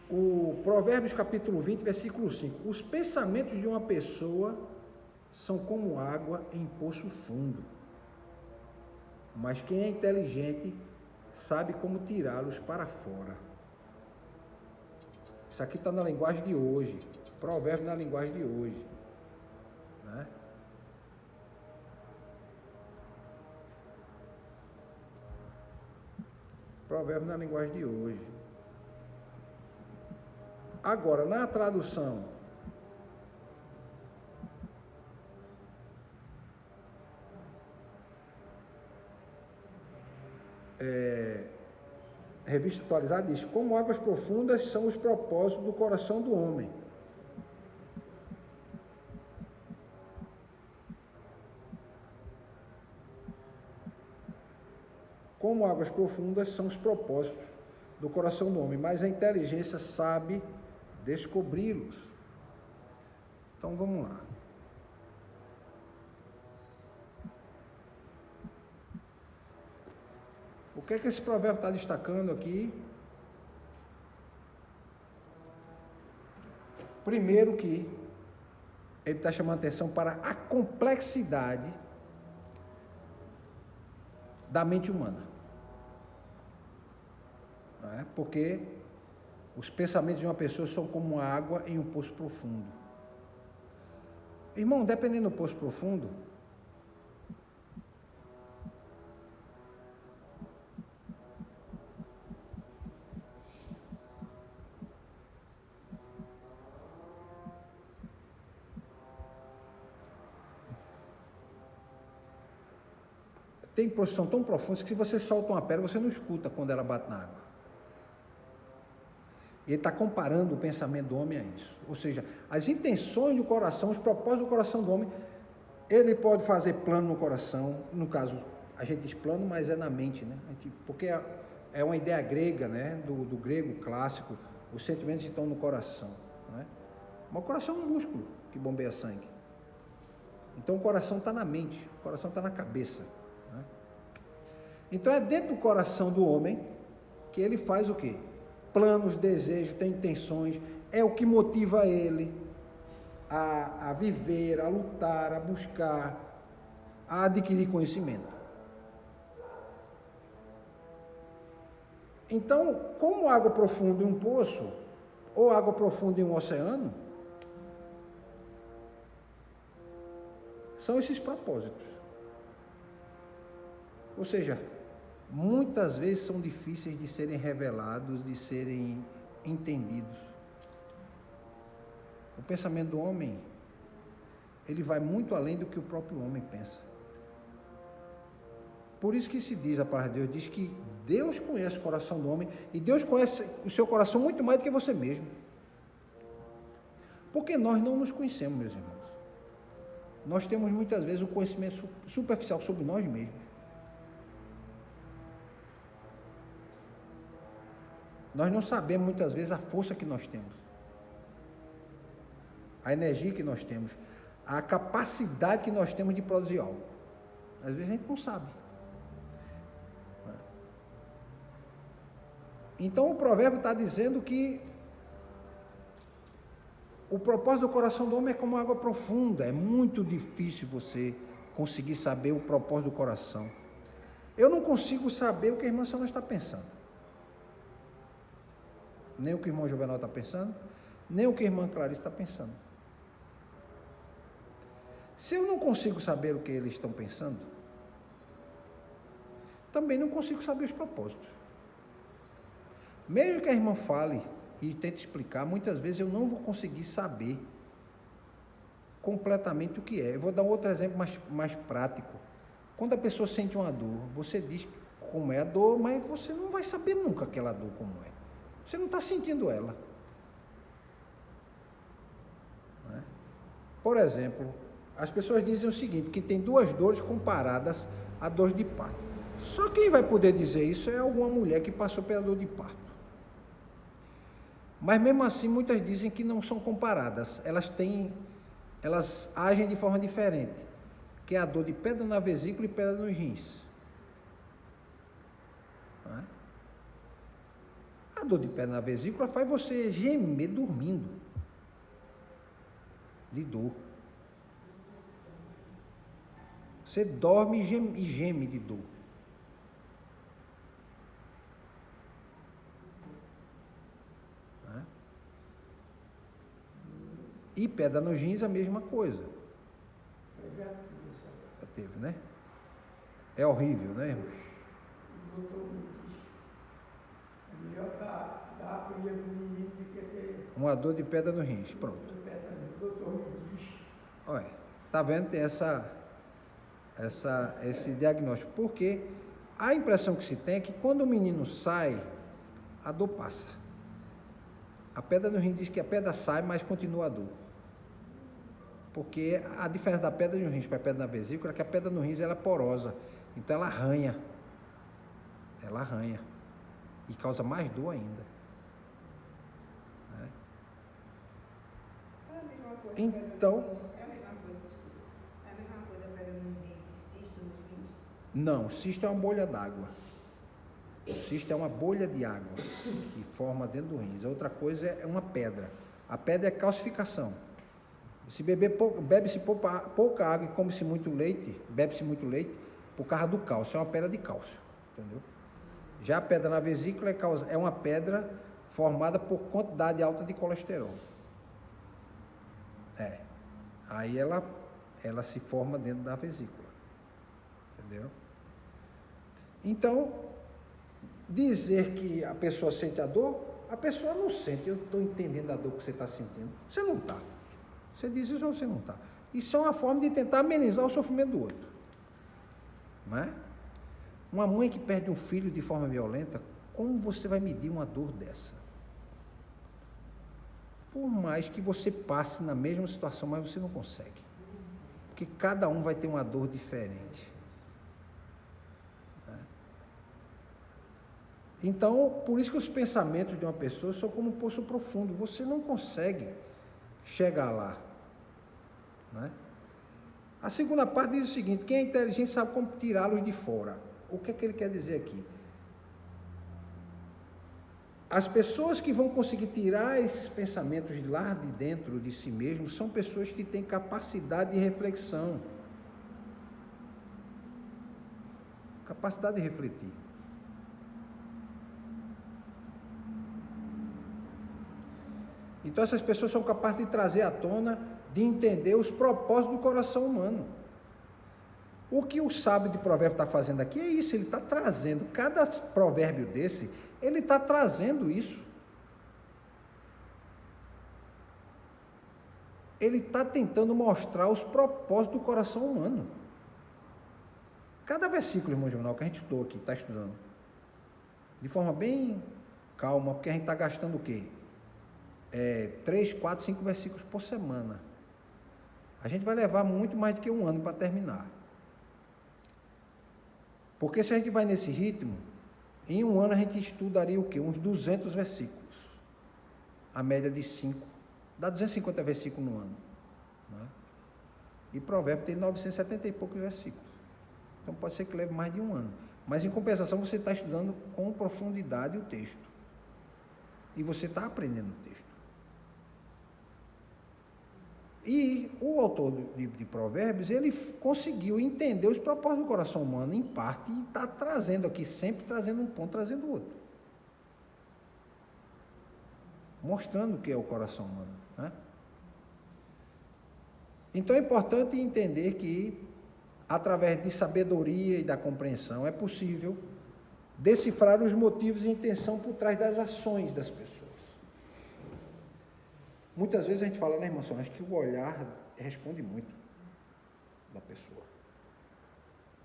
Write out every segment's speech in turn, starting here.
O Provérbios capítulo 20, versículo 5. Os pensamentos de uma pessoa são como água em poço fundo, mas quem é inteligente sabe como tirá-los para fora. Isso aqui está na linguagem de hoje. Provérbio na linguagem de hoje. Né? Provérbio na linguagem de hoje. Agora, na tradução Revista Atualizada diz: como águas profundas são os propósitos do coração do homem. Como águas profundas são os propósitos do coração do homem, mas a inteligência sabe descobri-los. Então vamos lá. O que é que esse provérbio está destacando aqui? Primeiro que ele está chamando atenção para a complexidade da mente humana. Não é? Porque os pensamentos de uma pessoa são como água em um poço profundo. Irmão, dependendo do poço profundo, tem posição tão profunda que se você solta uma pedra, você não escuta quando ela bate na água. E ele está comparando o pensamento do homem a isso. Ou seja, as intenções do coração, os propósitos do coração do homem, ele pode fazer plano no coração, no caso, a gente diz plano, mas é na mente, né? Porque é uma ideia grega, né? Do grego clássico, os sentimentos estão no coração. Né? Mas o coração é um músculo que bombeia sangue. Então o coração está na mente, o coração está na cabeça. Né? Então é dentro do coração do homem que ele faz o quê? Planos, desejos, tem intenções, é o que motiva ele a viver, a lutar, a buscar, a adquirir conhecimento. Então, como água profunda em um poço, ou água profunda em um oceano, são esses propósitos. Ou seja, muitas vezes são difíceis de serem revelados, de serem entendidos. O pensamento do homem, ele vai muito além do que o próprio homem pensa. Por isso que se diz, a palavra de Deus diz que Deus conhece o coração do homem e Deus conhece o seu coração muito mais do que você mesmo. Porque nós não nos conhecemos, meus irmãos. Nós temos muitas vezes um conhecimento superficial sobre nós mesmos. Nós não sabemos muitas vezes a força que nós temos, a energia que nós temos, a capacidade que nós temos de produzir algo. Às vezes a gente não sabe. Então o provérbio está dizendo que o propósito do coração do homem é como água profunda. É muito difícil você conseguir saber o propósito do coração. Eu não consigo saber o que a irmã Sônia está pensando. Nem o que o irmão Juvenal está pensando, nem o que a irmã Clarice está pensando. Se eu não consigo saber o que eles estão pensando, também não consigo saber os propósitos. Mesmo que a irmã fale e tente explicar, muitas vezes eu não vou conseguir saber completamente o que é. Eu vou dar um outro exemplo mais prático. Quando a pessoa sente uma dor, você diz como é a dor, mas você não vai saber nunca aquela dor como é. Você não está sentindo ela. Né? Por exemplo, as pessoas dizem o seguinte, que tem duas dores comparadas a dores de parto. Só quem vai poder dizer isso é alguma mulher que passou pela dor de parto. Mas mesmo assim, muitas dizem que não são comparadas. Elas agem de forma diferente, que é a dor de pedra na vesícula e pedra nos rins. Não é? A dor de pedra na vesícula faz você gemer dormindo, de dor. Você dorme e geme de dor. E pedra nos rins a mesma coisa. Já teve, né? É horrível, né, irmão? O doutor me disse, é melhor dar a agonia do menino do que ter... Uma dor de pedra no rins, pronto. O doutor me disse. Olha, tá vendo? Tem esse diagnóstico. Porque a impressão que se tem é que quando o menino sai, a dor passa. A pedra no rim diz que a pedra sai, mas continua a dor. Porque a diferença da pedra no rins para a pedra na vesícula é que a pedra no rins ela é porosa. Então ela arranha. Ela arranha. E causa mais dor ainda. Né? É a mesma coisa. Então. É a mesma coisa, desculpa. É a mesma coisa a pedra nos rins e cisto nos rins? Não, cisto é uma bolha d'água. O cisto é uma bolha de água que forma dentro do rins. A outra coisa é uma pedra. A pedra é calcificação. Se bebe-se pouca água e come-se muito leite, bebe-se muito leite por causa do cálcio. É uma pedra de cálcio, entendeu? Já a pedra na vesícula é uma pedra formada por quantidade alta de colesterol. Aí ela se forma dentro da vesícula, entendeu? Então, dizer que a pessoa sente a dor, a pessoa não sente. Eu estou entendendo a dor que você está sentindo. Você não está. Você diz isso ou você não está. Isso é uma forma de tentar amenizar o sofrimento do outro. Não é? Uma mãe que perde um filho de forma violenta, como você vai medir uma dor dessa? Por mais que você passe na mesma situação, mas você não consegue. Porque cada um vai ter uma dor diferente. Então, por isso que os pensamentos de uma pessoa são como um poço profundo. Você não consegue chegar lá. Né? A segunda parte diz o seguinte: quem é inteligente sabe como tirá-los de fora. O que é que ele quer dizer aqui? As pessoas que vão conseguir tirar esses pensamentos de lá de dentro de si mesmos são pessoas que têm capacidade de reflexão. Capacidade de refletir. Então essas pessoas são capazes de trazer à tona, de entender os propósitos do coração humano. O que o sábio de provérbio está fazendo aqui é isso, ele está trazendo, cada provérbio desse, ele está trazendo isso. Ele está tentando mostrar os propósitos do coração humano. Cada versículo, irmão Jornal, que a gente estudou aqui, está estudando, de forma bem calma, porque a gente está gastando o quê? 3, 4, 5 versículos por semana. A gente vai levar muito mais do que um ano para terminar. Porque se a gente vai nesse ritmo, em um ano a gente estudaria o quê? Uns 200 versículos. A média de 5. Dá 250 versículos no ano. Né? E Provérbio tem 970 e poucos versículos. Então pode ser que leve mais de um ano. Mas em compensação você está estudando com profundidade o texto. E você está aprendendo o texto. E o autor de Provérbios, ele conseguiu entender os propósitos do coração humano, em parte, e está trazendo aqui, sempre trazendo um ponto, trazendo outro. Mostrando o que é o coração humano. Né? Então é importante entender que, através de sabedoria e da compreensão, é possível decifrar os motivos e intenção por trás das ações das pessoas. Muitas vezes a gente fala, né, irmã Sônia, acho que o olhar responde muito da pessoa.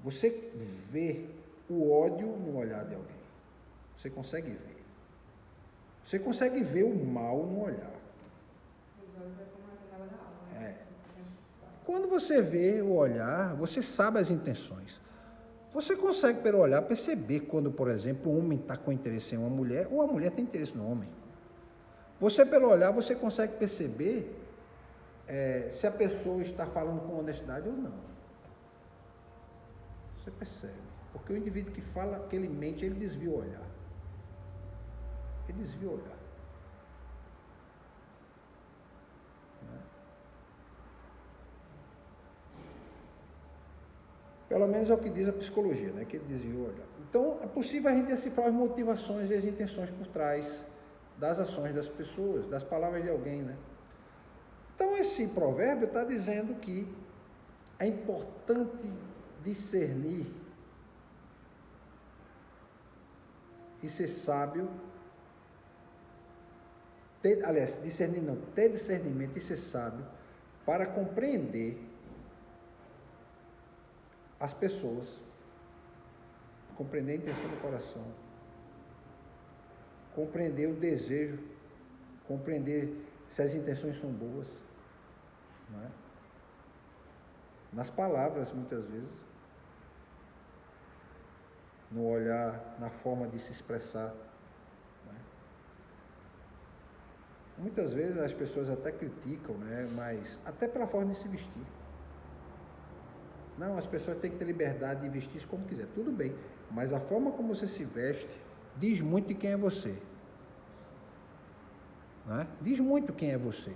Você vê o ódio no olhar de alguém. Você consegue ver. Você consegue ver o mal no olhar. Quando você vê o olhar, você sabe as intenções. Você consegue, pelo olhar, perceber quando, por exemplo, o homem está com interesse em uma mulher ou a mulher tem interesse no homem. Você, pelo olhar, você consegue perceber se a pessoa está falando com honestidade ou não. Você percebe. Porque o indivíduo que fala, que ele mente, ele desvia o olhar. Ele desvia o olhar. Né? Pelo menos é o que diz a psicologia, né? Que ele desvia o olhar. Então, é possível a gente decifrar as motivações e as intenções por trás das ações das pessoas, das palavras de alguém, né? Então, esse provérbio está dizendo que é importante discernir e ser sábio, ter discernimento e ser sábio para compreender as pessoas, compreender a intenção do coração, compreender o desejo, compreender se as intenções são boas, não é? Nas palavras, muitas vezes, no olhar, na forma de se expressar, né? Muitas vezes as pessoas até criticam, né? Mas até pela forma de se vestir. Não, as pessoas têm que ter liberdade de vestir como quiser. Tudo bem, mas a forma como você se veste diz muito de quem é você. Não é? Diz muito quem é você.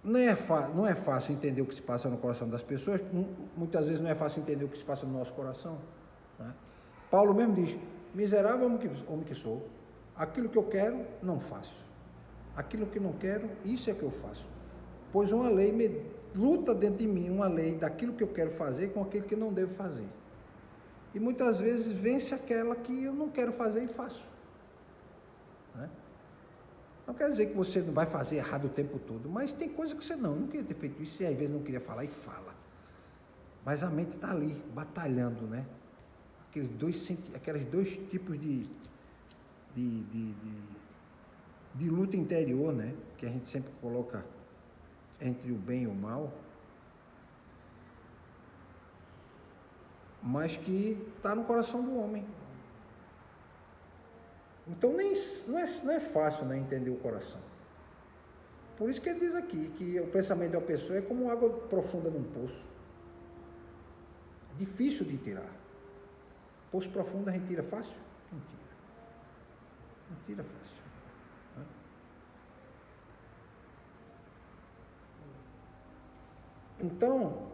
Não é fácil entender o que se passa no coração das pessoas, muitas vezes não é fácil entender o que se passa no nosso coração. Né? Paulo mesmo diz, miserável homem que sou, aquilo que eu quero, não faço. Aquilo que não quero, isso é que eu faço. Pois uma lei luta dentro de mim, uma lei daquilo que eu quero fazer com aquilo que eu não devo fazer. E muitas vezes vence aquela que eu não quero fazer e faço. Né? Não quer dizer que você não vai fazer errado o tempo todo, mas tem coisa que você não queria ter feito isso, e às vezes não queria falar e fala. Mas a mente está ali, batalhando, né? Aqueles dois tipos de luta interior, né? Que a gente sempre coloca entre o bem e o mal, mas que está no coração do homem. Então não é fácil, né, entender o coração. Por isso que ele diz aqui que o pensamento da pessoa é como água profunda num poço. Difícil de tirar. Poço profundo a gente tira fácil? Não tira. Não tira fácil. Né? Então,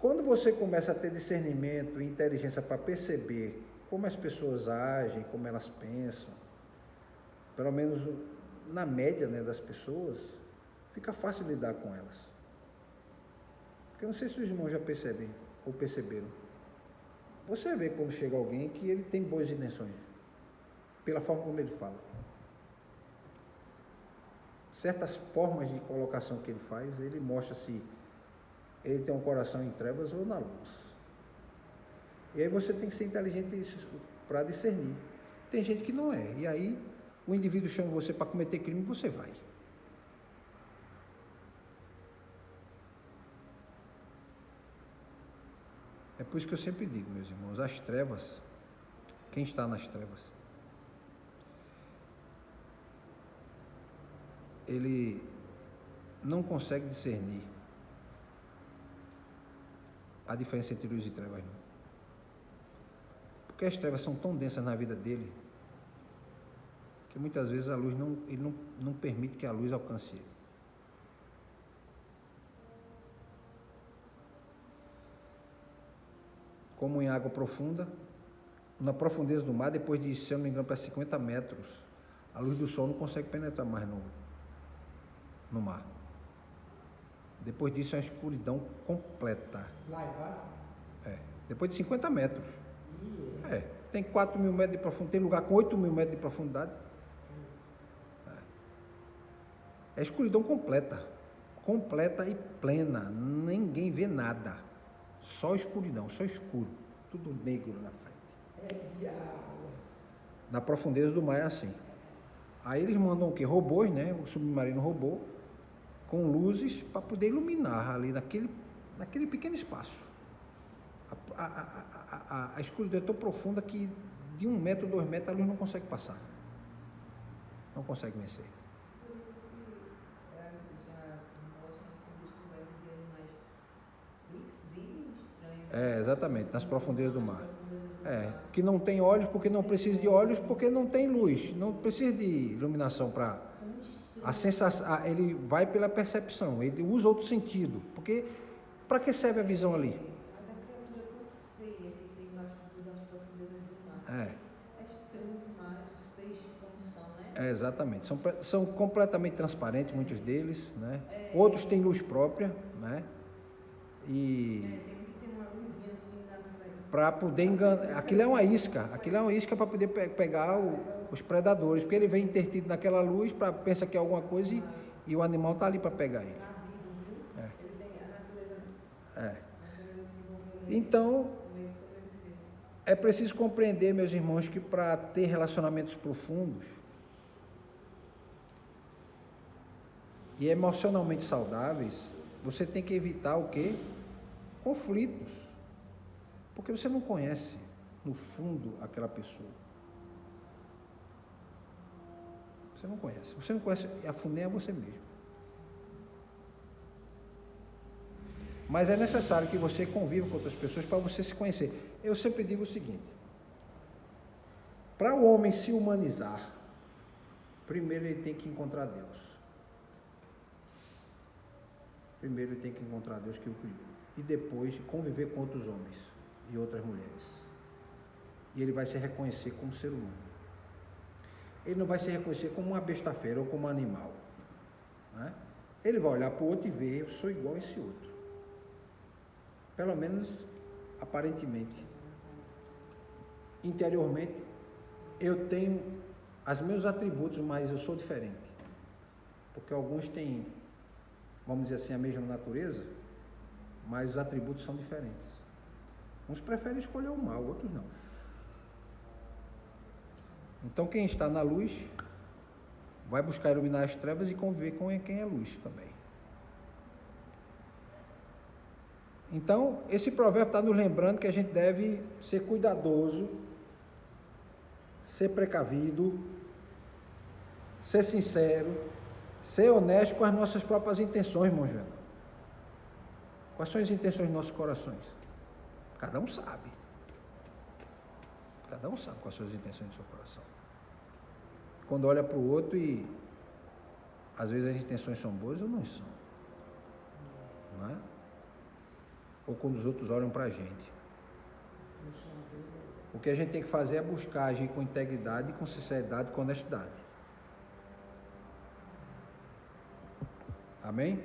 quando você começa a ter discernimento e inteligência para perceber como as pessoas agem, como elas pensam, pelo menos na média, né, das pessoas, fica fácil lidar com elas. Porque eu não sei se os irmãos já percebem ou perceberam. Você vê quando chega alguém que ele tem boas intenções, pela forma como ele fala. Certas formas de colocação que ele faz, ele mostra se ele tem um coração em trevas ou na luz. E aí você tem que ser inteligente para discernir. Tem gente que não é. E aí o indivíduo chama você para cometer crime, você vai. É por isso que eu sempre digo, meus irmãos, as trevas, quem está nas trevas, ele não consegue discernir a diferença entre luz e trevas, não. Porque as trevas são tão densas na vida dele, que muitas vezes a luz ele não permite que a luz alcance ele. Como em água profunda, na profundeza do mar, depois de, se eu não me engano, para 50 metros, a luz do sol não consegue penetrar mais no mar. Depois disso é uma escuridão completa. Lá embaixo? É. Depois de 50 metros. Tem 4 mil metros de profundidade, tem lugar com 8 mil metros de profundidade. É escuridão completa. Completa e plena. Ninguém vê nada. Só escuridão, só escuro. Tudo negro na frente. É diabo. Na profundeza do mar é assim. Aí eles mandam o quê? Robôs, né? O submarino robô, com luzes para poder iluminar ali naquele pequeno espaço. A escuridão é tão profunda que de 1 metro, 2 metros a luz não consegue passar. Não consegue vencer. Por isso que já nós temos que Exatamente, nas profundezas do mar. Que não tem olhos porque não precisa de olhos, porque não tem luz, não precisa de iluminação para a sensação, ele vai pela percepção, ele usa outro sentido, porque para que serve a visão ali? Cada criatura tão feia que tem embaixo das profundezas do mar. É estranho demais os peixes como são, né? Exatamente, são completamente transparentes, muitos deles, né? Outros têm luz própria, né? E Tem uma luzinha assim na frente. para poder enganar, aquilo é uma isca para poder pegar os predadores, porque ele vem intertido naquela luz, pensa que é alguma coisa e o animal está ali para pegar ele. Ele tem a natureza. A natureza desenvolveu Então, o meio de sobreviver. é preciso compreender, meus irmãos, que para ter relacionamentos profundos e emocionalmente saudáveis, você tem que evitar o quê? Conflitos. Porque você não conhece, no fundo, aquela pessoa. Você não conhece. Você não conhece, a fundo, é você mesmo. Mas é necessário que você conviva com outras pessoas para você se conhecer. Eu sempre digo o seguinte: para o homem se humanizar, primeiro ele tem que encontrar Deus. Primeiro ele tem que encontrar Deus que o criou. E depois conviver com outros homens e outras mulheres. E ele vai se reconhecer como ser humano. Ele não vai se reconhecer como uma besta-feira ou como um animal. Né? Ele vai olhar para o outro e ver: eu sou igual a esse outro. Pelo menos aparentemente. Interiormente, eu tenho os meus atributos, mas eu sou diferente. Porque alguns têm, vamos dizer assim, a mesma natureza, mas os atributos são diferentes. Uns preferem escolher o mal, outros não. Então quem está na luz vai buscar iluminar as trevas e conviver com quem é luz também. Então, esse provérbio está nos lembrando que a gente deve ser cuidadoso, ser precavido, ser sincero, ser honesto com as nossas próprias intenções, irmãos. Quais são as intenções dos nossos corações? Cada um sabe. Cada um sabe quais são as intenções do seu coração. Quando olha para o outro e às vezes as intenções são boas ou não são. Não é? Ou quando os outros olham para a gente. O que a gente tem que fazer é buscar agir com integridade, com sinceridade, com honestidade. Amém?